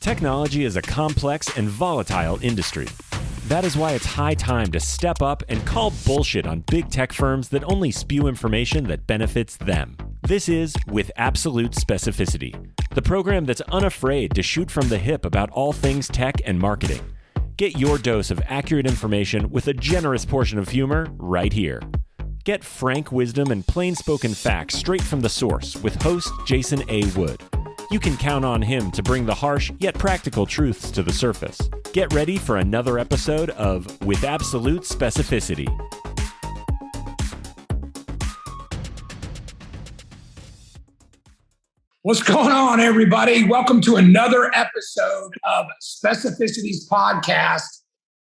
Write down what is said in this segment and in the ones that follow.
Technology is a complex and volatile industry. That is why it's high time to step up and call bullshit on big tech firms that only spew information that benefits them. This is With Absolute Specificity, the program that's unafraid to shoot from the hip about all things tech and marketing. Get your dose of accurate information with a generous portion of humor right here. Get frank wisdom and plain-spoken facts straight from the source with host Jason A. Wood. You can count on him to bring the harsh yet practical truths to the surface. Get ready for another episode of With Absolute Specificity. What's going on, everybody? Welcome to another episode of Specificity's podcast,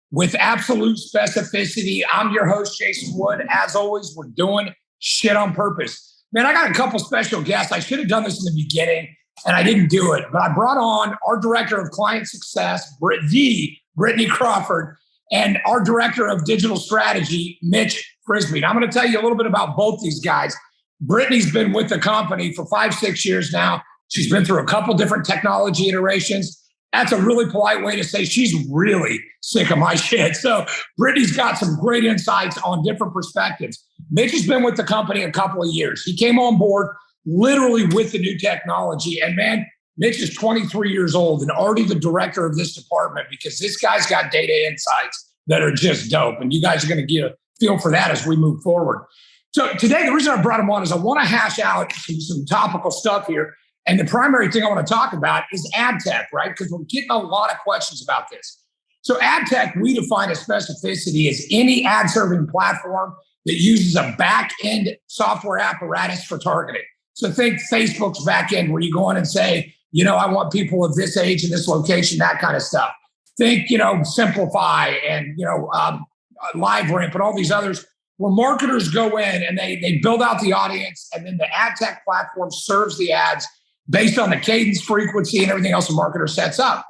With Absolute Specificity. I'm your host, Jason Wood. As always, we're doing shit on purpose. Man, I got a couple special guests. I should have done this in the beginning, and I didn't do it. But I brought on our Director of Client Success, Brittany Crawford, and our Director of Digital Strategy, Mitch Frisbie. Now, I'm going to tell you a little bit about both these guys. Brittany's been with the company for 5-6 years now. She's been through a couple different technology iterations. That's a really polite way to say she's really sick of my shit. So Brittany's got some great insights on different perspectives. Mitch has been with the company a couple of years. He came on board literally with the new technology. And man, Mitch is 23 years old and already the director of this department because this guy's got data insights that are just dope. And you guys are going to get a feel for that as we move forward. So today, the reason I brought him on is I want to hash out some topical stuff here. And the primary thing I want to talk about is AdTech, right? Because we're getting a lot of questions about this. So AdTech, we define as specificity as any ad-serving platform that uses a back-end software apparatus for targeting. So think Facebook's back-end where you go in and say, I want people of this age and this location, that kind of stuff. Think, Simplify and, LiveRamp and all these others where marketers go in and they build out the audience and then the AdTech platform serves the ads based on the cadence, frequency, and everything else a marketer sets up.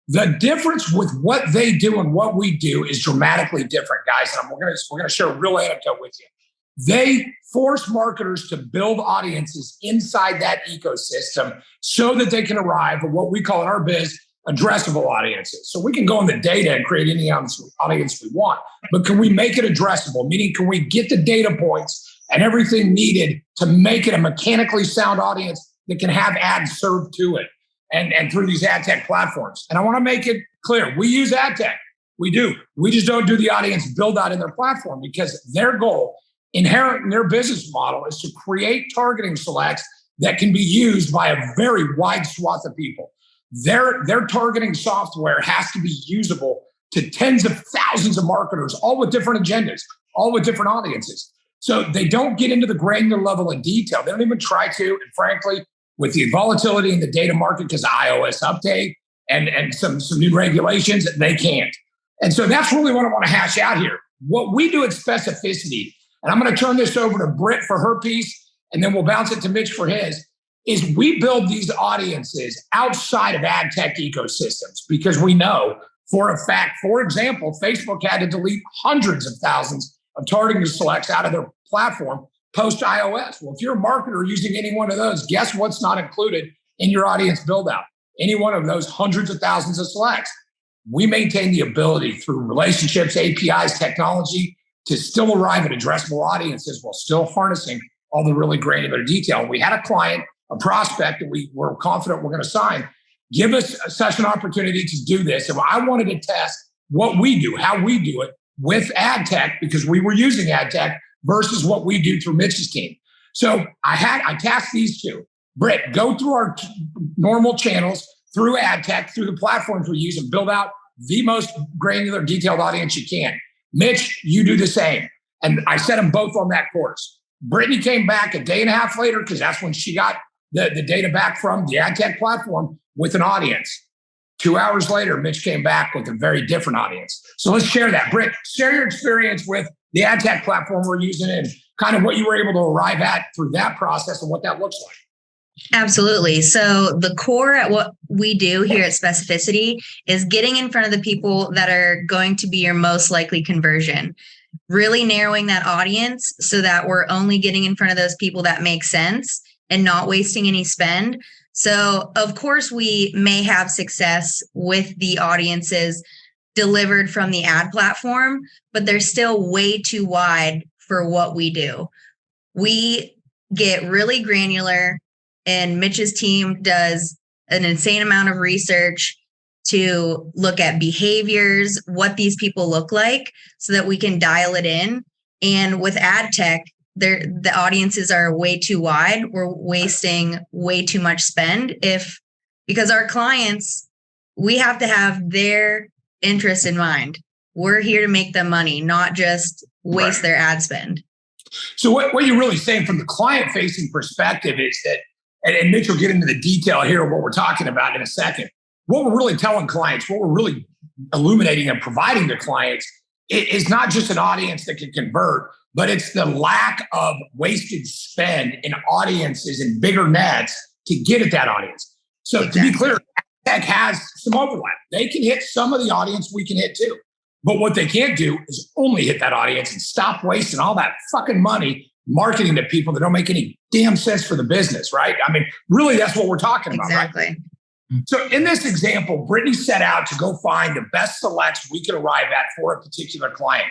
The difference with what they do and what we do is dramatically different, guys. And we're going to share a real anecdote with you. They force marketers to build audiences inside that ecosystem so that they can arrive at what we call in our biz addressable audiences. So we can go in the data and create any audience we want, but can we make it addressable? Meaning, can we get the data points and everything needed to make it a mechanically sound audience that can have ads served to it and through these ad tech platforms? And I want to make it clear, we use ad tech. We do. We just don't do the audience build out in their platform because their goal, inherent in their business model, is to create targeting selects that can be used by a very wide swath of people. Their targeting software has to be usable to tens of thousands of marketers, all with different agendas, all with different audiences. So they don't get into the granular level of detail. They don't even try to. And frankly, with the volatility in the data market because of iOS update and some new regulations, they can't. And so that's really what I want to hash out here. What we do at Specificity, and I'm going to turn this over to Britt for her piece, and then we'll bounce it to Mitch for his, is we build these audiences outside of ad tech ecosystems because we know for a fact, for example, Facebook had to delete hundreds of thousands of targeting selects out of their platform post iOS. Well, if you're a marketer using any one of those, guess what's not included in your audience build out? Any one of those hundreds of thousands of selects. We maintain the ability through relationships, APIs, technology to still arrive at addressable audiences while still harnessing all the really granular detail. We had a client, a prospect that we were confident we're going to sign, give us such an opportunity to do this. And I wanted to test what we do, how we do it with ad tech because we were using ad tech versus what we do through Mitch's team. So I tasked these two. Britt, go through our normal channels, through ad tech, through the platforms we use and build out the most granular, detailed audience you can. Mitch, you do the same. And I set them both on that course. Brittany came back a day and a half later because that's when she got the data back from the ad tech platform with an audience. 2 hours later, Mitch came back with a very different audience. So let's share that. Britt, share your experience with the ad tech platform we're using and kind of what you were able to arrive at through that process and what that looks like. Absolutely. So the core at what we do here at Specificity is getting in front of the people that are going to be your most likely conversion, really narrowing that audience so that we're only getting in front of those people that make sense and not wasting any spend. So, of course, we may have success with the audiences delivered from the ad platform, but they're still way too wide for what we do. We get really granular, and Mitch's team does an insane amount of research to look at behaviors, what these people look like, so that we can dial it in. And with ad tech, the audiences are way too wide. We're wasting way too much spend because our clients, we have to have their interest in mind. We're here to make them money, not just waste their ad spend. So what you're really saying from the client-facing perspective is that, and Mitch will get into the detail here of what we're talking about in a second, what we're really telling clients, what we're really illuminating and providing to clients is not just an audience that can convert, but it's the lack of wasted spend in audiences and bigger nets to get at that audience. So to be clear, tech has some overlap. They can hit some of the audience we can hit too. But what they can't do is only hit that audience and stop wasting all that fucking money marketing to people that don't make any damn sense for the business, right? I mean, really, that's what we're talking about, exactly. Right? So in this example, Brittany set out to go find the best selects we could arrive at for a particular client.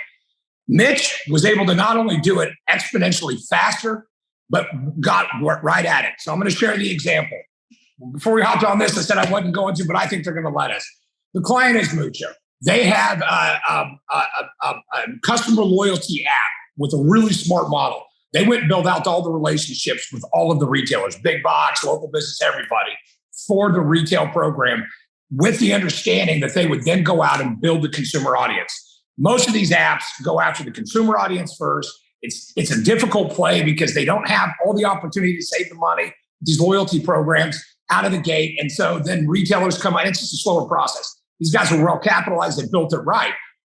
Mitch was able to not only do it exponentially faster, but got right at it. So I'm going to share the example. Before we hopped on this, I said I wasn't going to, but I think they're going to let us. The client is Mucho. They have a customer loyalty app with a really smart model. They went and built out all the relationships with all of the retailers, big box, local business, everybody, for the retail program, with the understanding that they would then go out and build the consumer audience. Most of these apps go after the consumer audience first. It's a difficult play because they don't have all the opportunity to save the money, these loyalty programs out of the gate. And so then retailers come out. It's just a slower process. These guys are well capitalized. They built it right.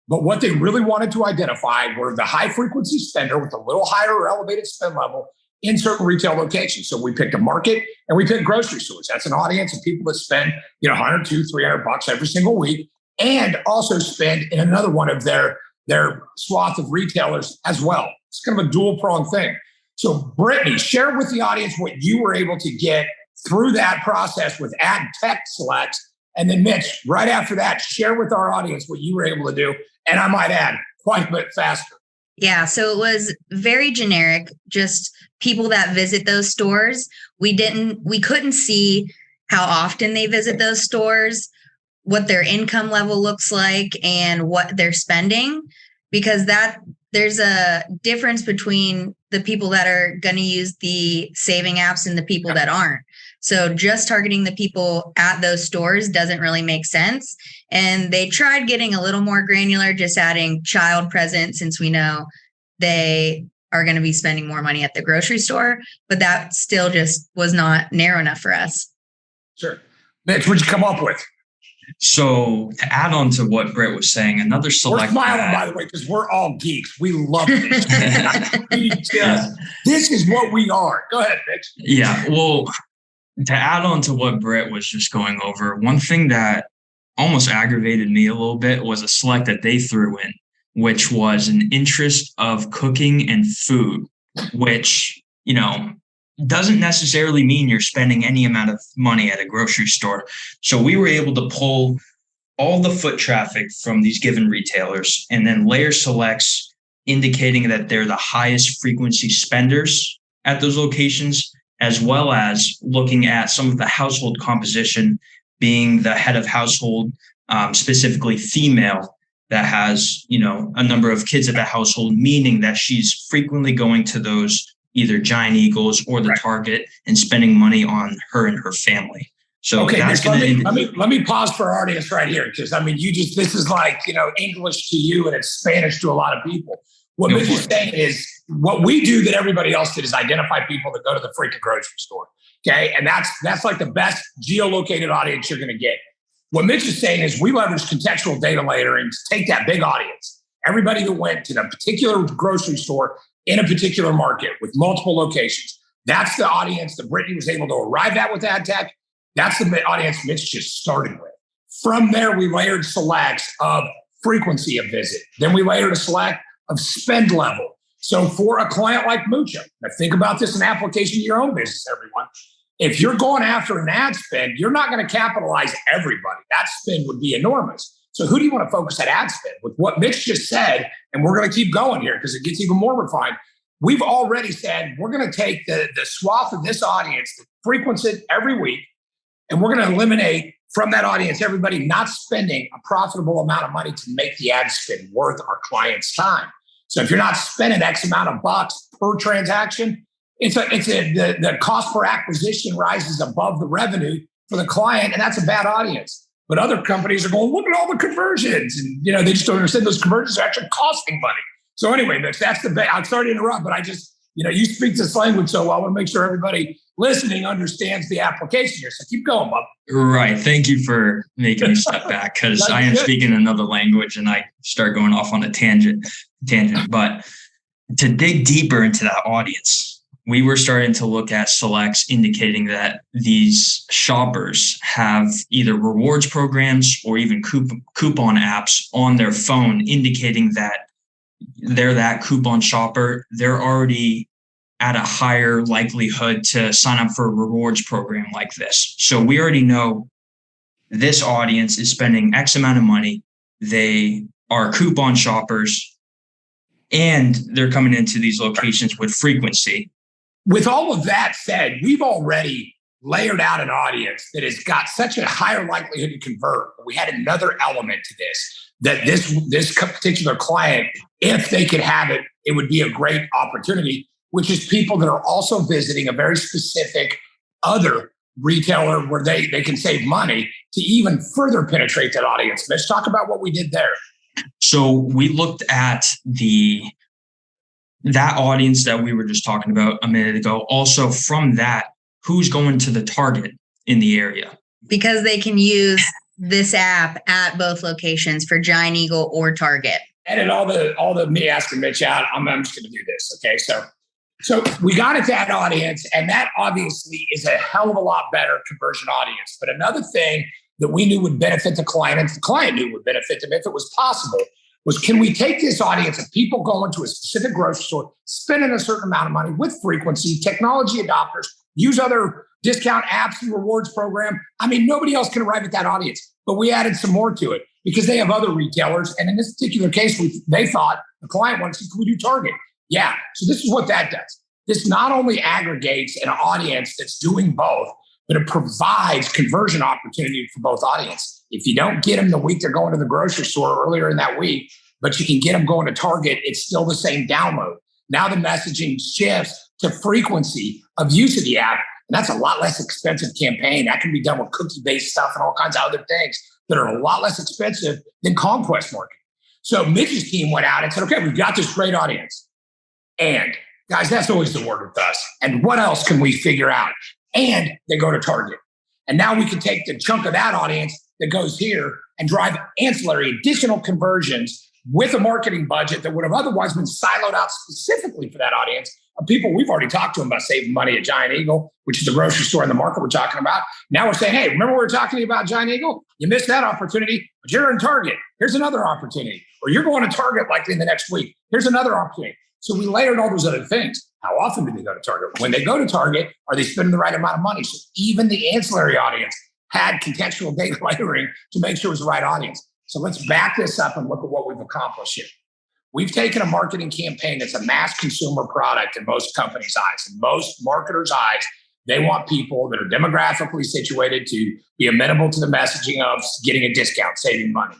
But what they really wanted to identify were the high frequency spender with a little higher or elevated spend level in certain retail locations. So we picked a market and we picked grocery stores. That's an audience of people that spend, $100, $200, $300 every single week, and also spend in another one of their swath of retailers as well. It's kind of a dual pronged thing. So Brittany, share with the audience what you were able to get through that process with AdTech selects. And then Mitch, right after that, share with our audience what you were able to do. And I might add, quite a bit faster. Yeah, so it was very generic, just people that visit those stores. We couldn't see how often they visit those stores, what their income level looks like, and what they're spending, because there's a difference between the people that are going to use the saving apps and the people that aren't. So just targeting the people at those stores doesn't really make sense. And they tried getting a little more granular, just adding child present, since we know they are going to be spending more money at the grocery store. But that still just was not narrow enough for us. Sure. Mitch, what'd you come up with? So to add on to what Britt was saying, another select. We're smiling, by the way, because we're all geeks. We love this. This is what we are. Go ahead, Mitch. Yeah. Well, to add on to what Britt was just going over, one thing that almost aggravated me a little bit was a select that they threw in, which was an interest of cooking and food, which, doesn't necessarily mean you're spending any amount of money at a grocery store. So we were able to pull all the foot traffic from these given retailers and then layer selects indicating that they're the highest frequency spenders at those locations, as well as looking at some of the household composition, being the head of household, specifically female, that has, a number of kids at the household, meaning that she's frequently going to those either Giant Eagles or the Target and spending money on her and her family. So okay, that's let me pause for our audience right here, because this is like English to you and it's Spanish to a lot of people. What Mitch is saying is what we do that everybody else did is identify people that go to the freaking grocery store. Okay, and that's like the best geolocated audience you're going to get. What Mitch is saying is we leverage contextual data later and take that big audience, everybody that went to the particular grocery store in a particular market with multiple locations. That's the audience that Brittany was able to arrive at with AdTech. That's the audience Mitch just started with. From there, we layered selects of frequency of visit. Then we layered a select of spend level. So for a client like Mucho, now think about this in application to your own business, everyone. If you're going after an ad spend, you're not going to capitalize everybody. That spend would be enormous. So who do you want to focus that ad spend? With what Mitch just said, and we're going to keep going here because it gets even more refined. We've already said we're going to take the swath of this audience that frequents it every week, and we're going to eliminate from that audience everybody not spending a profitable amount of money to make the ad spend worth our client's time. So if you're not spending X amount of bucks per transaction, the cost per acquisition rises above the revenue for the client, and that's a bad audience. But other companies are going, look at all the conversions, and they just don't understand those conversions are actually costing money. So anyway, Mitch, that's I'm sorry to interrupt, but I just, you speak this language so well. I want to make sure everybody listening understands the application here. So keep going, Bob. Right. Thank you for making me step back because I am speaking another language and I start going off on a tangent. But to dig deeper into that audience, we were starting to look at selects indicating that these shoppers have either rewards programs or even coupon apps on their phone indicating that they're that coupon shopper. They're already at a higher likelihood to sign up for a rewards program like this. So we already know this audience is spending X amount of money. They are coupon shoppers and they're coming into these locations with frequency. With all of that said, we've already layered out an audience that has got such a higher likelihood to convert. We had another element to this, that this particular client, if they could have it, it would be a great opportunity, which is people that are also visiting a very specific other retailer where they can save money to even further penetrate that audience. Let's talk about what we did there. So we looked at that audience that we were just talking about a minute ago. Also from that, who's going to the Target in the area? Because they can use this app at both locations for Giant Eagle or Target. Edit all the me asking Mitch out. I'm just going to do this. Okay. So we got at that audience, and that obviously is a hell of a lot better conversion audience. But another thing that we knew would benefit the client, and the client knew would benefit them if it was possible, was can we take this audience of people going to a specific grocery store, spending a certain amount of money with frequency, technology adopters, use other discount apps and rewards program. I mean, nobody else can arrive at that audience, but we added some more to it because they have other retailers. And in this particular case, they thought the client wants to, can we do Target? Yeah. So this is what that does. This not only aggregates an audience that's doing both, but it provides conversion opportunity for both audience. If you don't get them the week they're going to the grocery store earlier in that week, but you can get them going to Target, it's still the same download. Now the messaging shifts to frequency of use of the app. And that's a lot less expensive campaign. That can be done with cookie-based stuff and all kinds of other things that are a lot less expensive than conquest marketing. So Mitch's team went out and said, okay, we've got this great audience. And guys, that's always the word with us. And what else can we figure out? And they go to Target. And now we can take the chunk of that audience that goes here and drive ancillary additional conversions with a marketing budget that would have otherwise been siloed out specifically for that audience of people we've already talked to them about saving money at Giant Eagle, which is the grocery store in the market we're talking about. Now we're saying, hey, remember we were talking about Giant Eagle? You missed that opportunity, but you're in Target. Here's another opportunity. Or you're going to Target likely in the next week. Here's another opportunity. So we layered all those other things. How often do they go to Target? When they go to Target, are they spending the right amount of money? So even the ancillary audience had contextual data layering to make sure it was the right audience. So let's back this up and look at what we've accomplished here. We've taken a marketing campaign that's a mass consumer product in most companies' eyes. In most marketers' eyes, they want people that are demographically situated to be amenable to the messaging of getting a discount, saving money.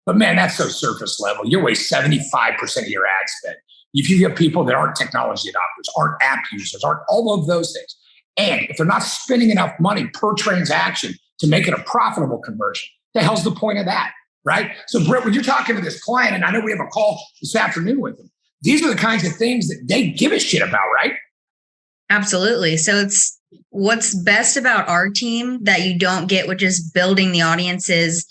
But man, that's so surface level. You waste 75% of your ad spend. If you get people that aren't technology adopters, aren't app users, aren't all of those things, and if they're not spending enough money per transaction to make it a profitable conversion, the hell's the point of that, right? So Britt, when you're talking to this client, and I know we have a call this afternoon with them, these are the kinds of things that they give a shit about, right? Absolutely. So it's what's best about our team that you don't get with just building the audiences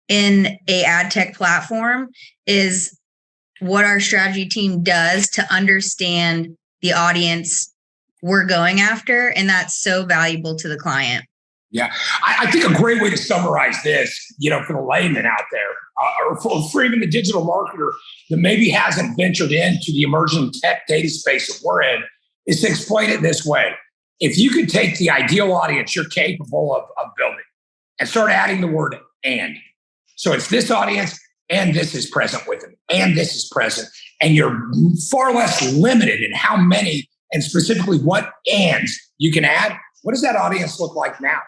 in a AdTech platform is what our strategy team does to understand the audience we're going after. And that's so valuable to the client. Yeah. I think a great way to summarize this, for the layman out there, or for even the digital marketer that maybe hasn't ventured into the emerging tech data space that we're in, is to explain it this way. if you could take the ideal audience you're capable of building and start adding the word and. So it's this audience and this is present with them and this is present. And you're far less limited in how many and specifically what ands you can add. What does that audience look like now?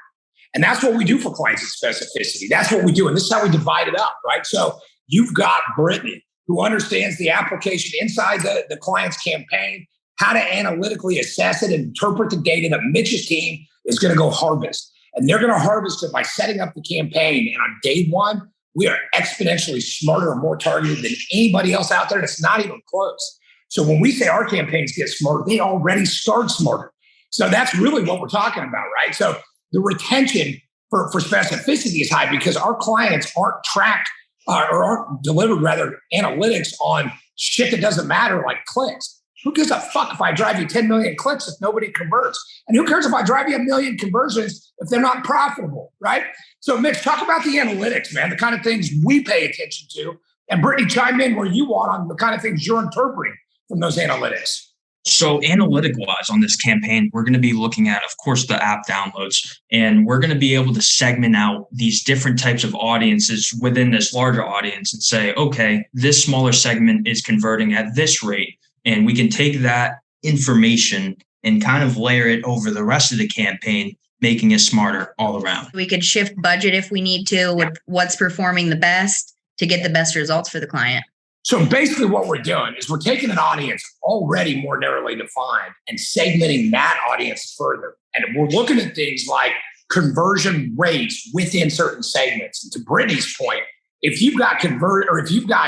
And that's what we do for clients at Specificity. That's what we do. And this is how we divide it up, right? So you've got Brittany, who understands the application inside the client's campaign, how to analytically assess it and interpret the data that Mitch's team is going to go harvest. And they're going to harvest it by setting up the campaign. And on day one, we are exponentially smarter and more targeted than anybody else out there. And it's not even close. So when we say our campaigns get smarter, they already start smarter. So that's really what we're talking about, right? So the retention for Specificity is high because our clients aren't tracked or aren't delivered, rather, analytics on shit that doesn't matter, like clicks. Who gives a fuck if I drive you 10 million clicks if nobody converts? And who cares if I drive you 1 million conversions if they're not profitable, right? So Mitch, talk about the analytics, man, the kind of things we pay attention to. And Brittany, chime in where you want on the kind of things you're interpreting from those analytics. So analytic-wise on this campaign, we're going to be looking at, of course, the app downloads, and we're going to be able to segment out these different types of audiences within this larger audience and say, okay, this smaller segment is converting at this rate. And we can take that information and kind of layer it over the rest of the campaign, making it smarter all around. We could shift budget if we need to with what's performing the best to get the best results for the client. So basically what we're doing is we're taking an audience already more narrowly defined and segmenting that audience further. And we're looking at things like conversion rates within certain segments. And to Brittany's point, if you've got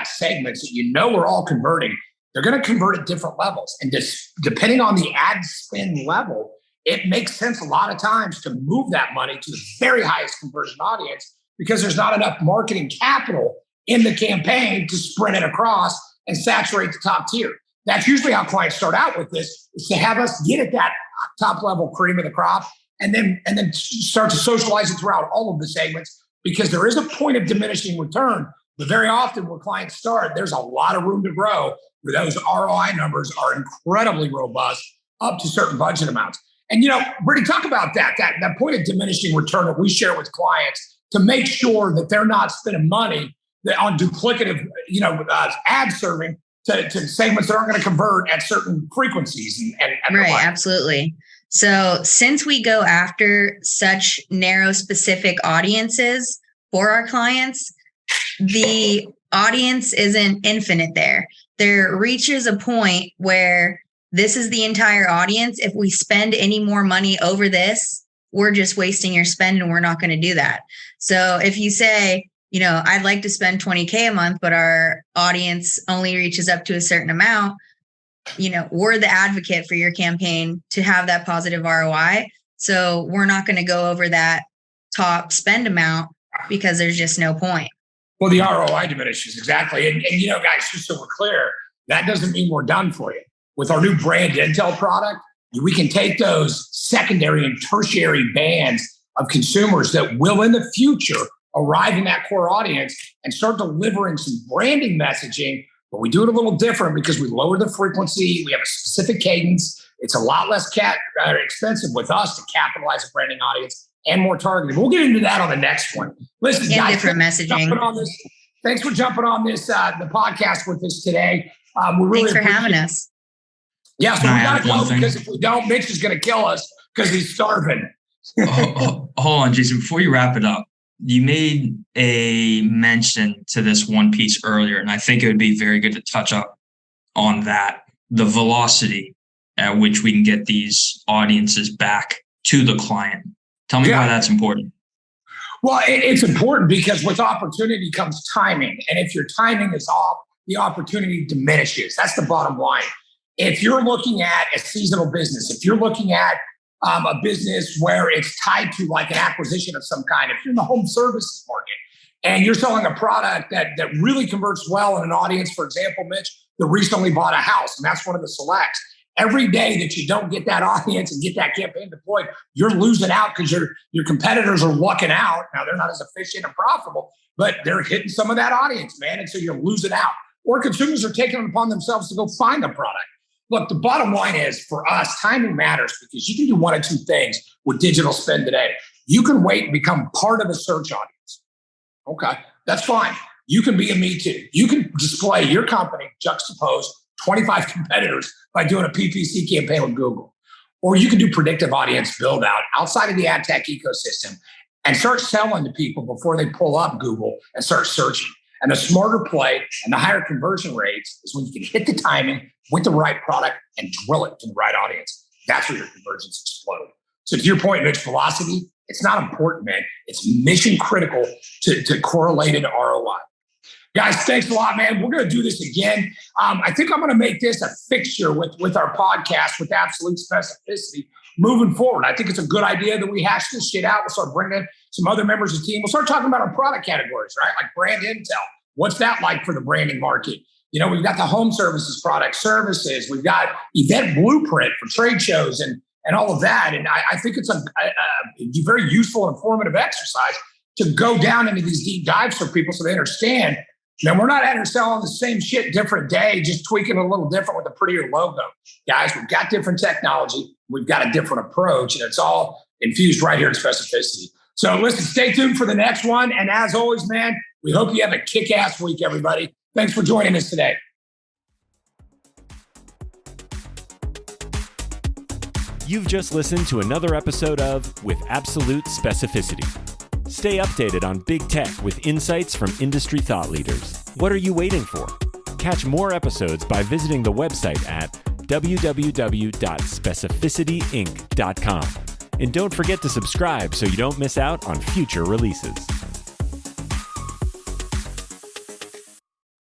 segments that you know are all converting, they're going to convert at different levels. And depending on the ad spend level, it makes sense a lot of times to move that money to the very highest conversion audience because there's not enough marketing capital in the campaign to spread it across and saturate the top tier. That's usually how clients start out with this, is to have us get at that top level cream of the crop and then start to socialize it throughout all of the segments, because there is a point of diminishing return. But very often when clients start, there's a lot of room to grow where those ROI numbers are incredibly robust up to certain budget amounts. And, Brittany, talk about that point of diminishing return that we share with clients to make sure that they're not spending money on duplicative, ad serving to segments that aren't going to convert at certain frequencies. And right, absolutely. So since we go after such narrow, specific audiences for our clients, the audience isn't infinite there. There reaches a point where this is the entire audience. If we spend any more money over this, we're just wasting your spend and we're not going to do that. So if you say, I'd like to spend $20K a month, but our audience only reaches up to a certain amount, we're the advocate for your campaign to have that positive ROI. So we're not going to go over that top spend amount because there's just no point. Well, the ROI diminishes, exactly. And guys, just so we're clear, that doesn't mean we're done for you. With our new brand intel product, we can take those secondary and tertiary bands of consumers that will in the future arrive in that core audience and start delivering some branding messaging. But we do it a little different because we lower the frequency. We have a specific cadence. It's a lot less expensive with us to capitalize a branding audience and more targeted. We'll get into that on the next one. Listen, and guys, different messaging. Thanks for jumping on this the podcast with us today. Thanks for having us. Yeah, so we got to go because if we don't, Mitch is going to kill us because he's starving. Hold on, Jason. Before you wrap it up, you made a mention to this one piece earlier, and I think it would be very good to touch up on that, the velocity at which we can get these audiences back to the client. Tell me why that's important. Well, it's important because with opportunity comes timing. And if your timing is off, the opportunity diminishes. That's the bottom line. If you're looking at a seasonal business, if you're looking at a business where it's tied to like an acquisition of some kind, if you're in the home services market and you're selling a product that really converts well in an audience, for example, Mitch, that recently bought a house, and that's one of the selects. Every day that you don't get that audience and get that campaign deployed, you're losing out because your competitors are lucking out. Now, they're not as efficient and profitable, but they're hitting some of that audience, man. And so you're losing out. Or consumers are taking it upon themselves to go find a product. Look, the bottom line is for us, timing matters because you can do one of two things with digital spend today. You can wait and become part of a search audience. Okay, that's fine. You can be a Me Too. You can display your company, juxtapose 25 competitors by doing a PPC campaign with Google. Or you can do predictive audience build out outside of the ad tech ecosystem and start selling to people before they pull up Google and start searching. And the smarter play and the higher conversion rates is when you can hit the timing with the right product and drill it to the right audience. That's where your conversions explode. So to your point, Mitch, velocity, it's not important, man. It's mission critical to correlated ROI. Guys, thanks a lot, man. We're going to do this again. I think I'm going to make this a fixture with our podcast with absolute specificity moving forward. I think it's a good idea that we hash this shit out. We'll start bringing in some other members of the team. We'll start talking about our product categories, right? Like brand intel. What's that like for the branding market? You know, we've got the home services product services. We've got event blueprint for trade shows and all of that. And I think it's a very useful, informative exercise to go down into these deep dives for people so they understand. Now, we're not out here selling the same shit different day, just tweaking a little different with a prettier logo. Guys, we've got different technology. We've got a different approach, and it's all infused right here in Specificity. So listen, stay tuned for the next one. And as always, man, we hope you have a kick-ass week, everybody. Thanks for joining us today. You've just listened to another episode of With Absolute Specificity. Stay updated on big tech with insights from industry thought leaders. What are you waiting for? Catch more episodes by visiting the website at www.specificityinc.com. And don't forget to subscribe so you don't miss out on future releases.